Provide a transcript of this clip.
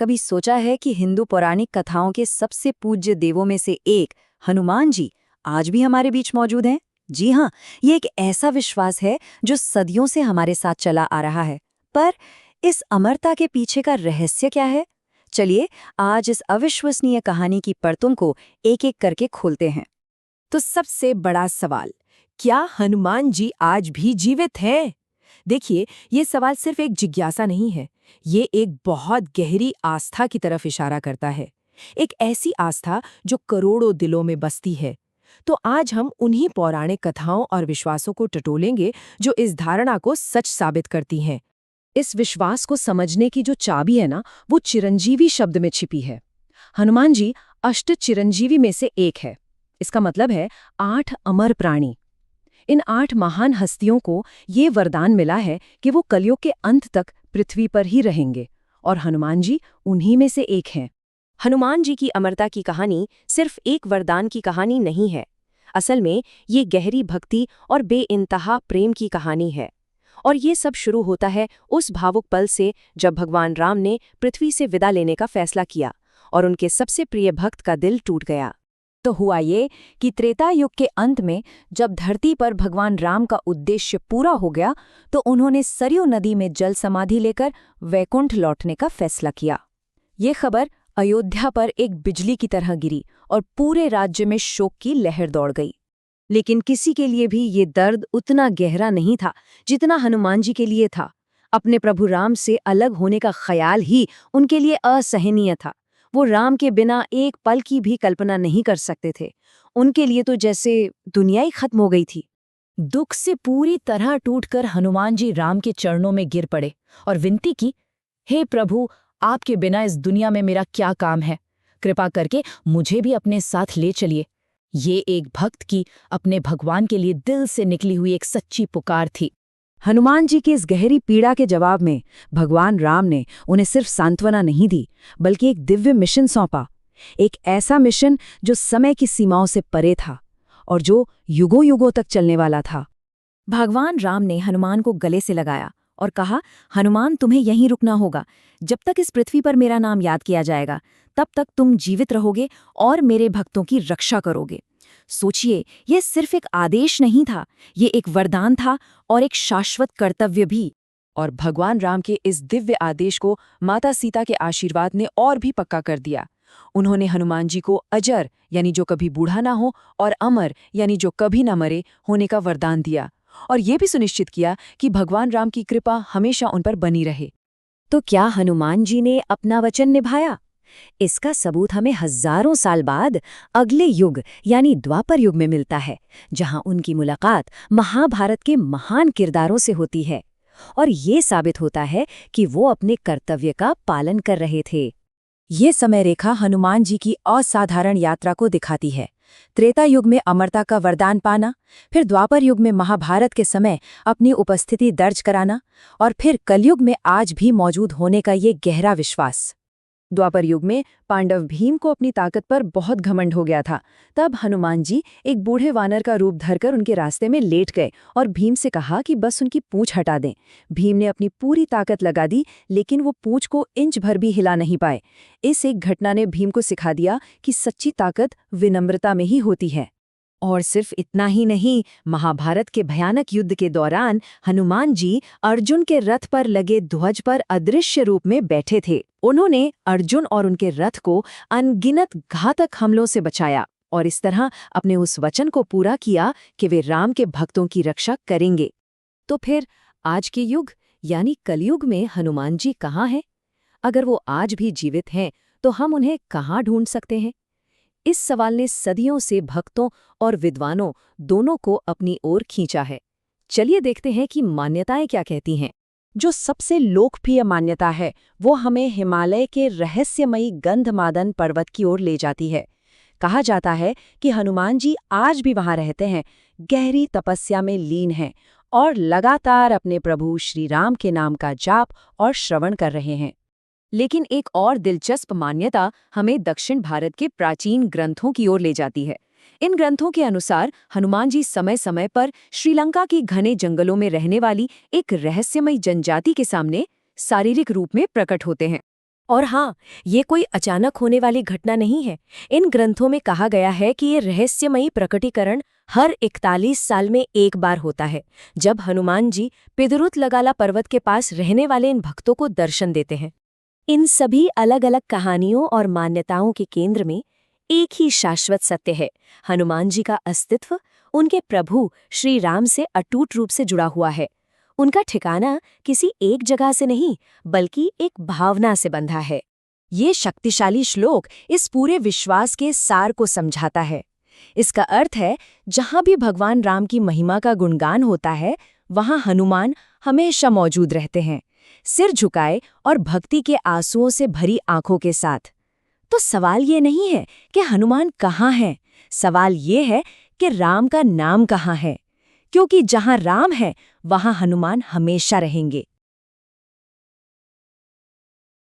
कभी सोचा है कि हिंदू पौराणिक कथाओं के सबसे पूज्य देवों में से एक हनुमान जी आज भी हमारे बीच मौजूद हैं? जी हाँ, ये एक ऐसा विश्वास है जो सदियों से हमारे साथ चला आ रहा है। पर इस अमरता के पीछे का रहस्य क्या है? चलिए आज इस अविश्वसनीय कहानी की परतों को एक-एक करके खोलते हैं। तो सबसे बड़ा सवाल, क्या हनुमान जी आज भी जीवित हैं? देखिए, ये सवाल सिर्फ एक जिज्ञासा नहीं है, ये एक बहुत गहरी आस्था की तरफ इशारा करता है। एक ऐसी आस्था जो करोड़ों दिलों में बसती है। तो आज हम उन्हीं पौराणिक कथाओं और विश्वासों को टटोलेंगे जो इस धारणा को सच साबित करती हैं। इस विश्वास को समझने की जो चाबी है ना, वो चिरंजीवी शब्द में छिपी है। हनुमान जी अष्ट चिरंजीवी में से एक है। इसका मतलब है 8 अमर प्राणी। इन 8 महान हस्तियों को ये वरदान मिला है कि वो कलयुग के अंत तक पृथ्वी पर ही रहेंगे, और हनुमान जी उन्हीं में से एक हैं। हनुमान जी की अमरता की कहानी सिर्फ एक वरदान की कहानी नहीं है। असल में ये गहरी भक्ति और बेइंतहा प्रेम की कहानी है। और ये सब शुरू होता है उस भावुक पल से जब भगवान राम ने पृथ्वी से विदा लेने का फैसला किया और उनके सबसे प्रिय भक्त का दिल टूट गया। तो हुआ ये कि त्रेता युग के अंत में जब धरती पर भगवान राम का उद्देश्य पूरा हो गया, तो उन्होंने सरयू नदी में जल समाधि लेकर वैकुंठ लौटने का फैसला किया। ये खबर अयोध्या पर एक बिजली की तरह गिरी और पूरे राज्य में शोक की लहर दौड़ गई। लेकिन किसी के लिए भी ये दर्द उतना गहरा नहीं था जितना हनुमान जी के लिए था। अपने प्रभु राम से अलग होने का ख्याल ही उनके लिए असहनीय था। वो राम के बिना एक पल की भी कल्पना नहीं कर सकते थे। उनके लिए तो जैसे दुनिया ही खत्म हो गई थी। दुख से पूरी तरह टूटकर हनुमान जी राम के चरणों में गिर पड़े और विनती की, हे प्रभु, आपके बिना इस दुनिया में मेरा क्या काम है? कृपा करके मुझे भी अपने साथ ले चलिए। ये एक भक्त की अपने भगवान के लिए दिल से निकली हुई एक सच्ची पुकार थी। हनुमान जी की इस गहरी पीड़ा के जवाब में भगवान राम ने उन्हें सिर्फ सांत्वना नहीं दी, बल्कि एक दिव्य मिशन सौंपा। एक ऐसा मिशन जो समय की सीमाओं से परे था और जो युगों युगों तक चलने वाला था। भगवान राम ने हनुमान को गले से लगाया और कहा, हनुमान, तुम्हें यहीं रुकना होगा। जब तक इस पृथ्वी पर मेरा नाम याद किया जाएगा, तब तक तुम जीवित रहोगे और मेरे भक्तों की रक्षा करोगे। सोचिए, यह सिर्फ एक आदेश नहीं था, ये एक वरदान था और एक शाश्वत कर्तव्य भी। और भगवान राम के इस दिव्य आदेश को माता सीता के आशीर्वाद ने और भी पक्का कर दिया। उन्होंने हनुमान जी को अजर, यानी जो कभी बूढ़ा ना हो, और अमर, यानी जो कभी न मरे, होने का वरदान दिया, और ये भी सुनिश्चित किया कि भगवान राम की कृपा हमेशा उन पर बनी रहे। तो क्या हनुमान जी ने अपना वचन निभाया? इसका सबूत हमें हजारों साल बाद अगले युग यानी द्वापर युग में मिलता है, जहां उनकी मुलाकात महाभारत के महान किरदारों से होती है। और ये साबित होता है कि वो अपने कर्तव्य का पालन कर रहे थे। ये समय रेखा हनुमान जी की असाधारण यात्रा को दिखाती है। त्रेता युग में अमरता का वरदान पाना, फिर द्वापर युग में महाभारत के समय अपनी उपस्थिति दर्ज कराना, और फिर कलयुग में आज भी मौजूद होने का ये गहरा विश्वास। द्वापर युग में पांडव भीम को अपनी ताकत पर बहुत घमंड हो गया था। तब हनुमान जी एक बूढ़े वानर का रूप धरकर उनके रास्ते में लेट गए और भीम से कहा कि बस उनकी पूंछ हटा दें। भीम ने अपनी पूरी ताकत लगा दी, लेकिन वो पूंछ को इंच भर भी हिला नहीं पाए। इस एक घटना ने भीम को सिखा दिया कि सच्ची ताकत विनम्रता में ही होती है। और सिर्फ इतना ही नहीं, महाभारत के भयानक युद्ध के दौरान हनुमान जी अर्जुन के रथ पर लगे ध्वज पर अदृश्य रूप में बैठे थे। उन्होंने अर्जुन और उनके रथ को अनगिनत घातक हमलों से बचाया और इस तरह अपने उस वचन को पूरा किया कि वे राम के भक्तों की रक्षा करेंगे। तो फिर आज के युग यानी कलयुग में हनुमान जी कहाँ हैं? अगर वो आज भी जीवित हैं, तो हम उन्हें कहाँ ढूंढ सकते हैं? इस सवाल ने सदियों से भक्तों और विद्वानों दोनों को अपनी ओर खींचा है। चलिए देखते हैं कि मान्यताएं क्या कहती हैं। जो सबसे लोकप्रिय मान्यता है, वो हमें हिमालय के रहस्यमयी गंधमादन पर्वत की ओर ले जाती है। कहा जाता है कि हनुमान जी आज भी वहां रहते हैं, गहरी तपस्या में लीन हैं और लगातार अपने प्रभु श्री राम के नाम का जाप और श्रवण कर रहे हैं। लेकिन एक और दिलचस्प मान्यता हमें दक्षिण भारत के प्राचीन ग्रंथों की ओर ले जाती है। इन ग्रंथों के अनुसार हनुमान जी समय समय पर श्रीलंका के घने जंगलों में रहने वाली एक रहस्यमयी जनजाति के सामने शारीरिक रूप में प्रकट होते हैं। और हाँ, ये कोई अचानक होने वाली घटना नहीं है। इन ग्रंथों में कहा गया है कि ये रहस्यमयी प्रकटीकरण हर 41 साल में एक बार होता है, जब हनुमान जी पिदरुत लगाला पर्वत के पास रहने वाले इन भक्तों को दर्शन देते हैं। इन सभी अलग अलग कहानियों और मान्यताओं के केंद्र में एक ही शाश्वत सत्य है। हनुमान जी का अस्तित्व उनके प्रभु श्री राम से अटूट रूप से जुड़ा हुआ है। उनका ठिकाना किसी एक जगह से नहीं, बल्कि एक भावना से बंधा है। ये शक्तिशाली श्लोक इस पूरे विश्वास के सार को समझाता है। इसका अर्थ है, जहां भी भगवान राम की महिमा का गुणगान होता है, वहां हनुमान हमेशा मौजूद रहते हैं, सिर झुकाए और भक्ति के आंसुओं से भरी आंखों के साथ। तो सवाल ये नहीं है कि हनुमान कहाँ हैं, सवाल ये है कि राम का नाम कहाँ है, क्योंकि जहां राम है वहां हनुमान हमेशा रहेंगे।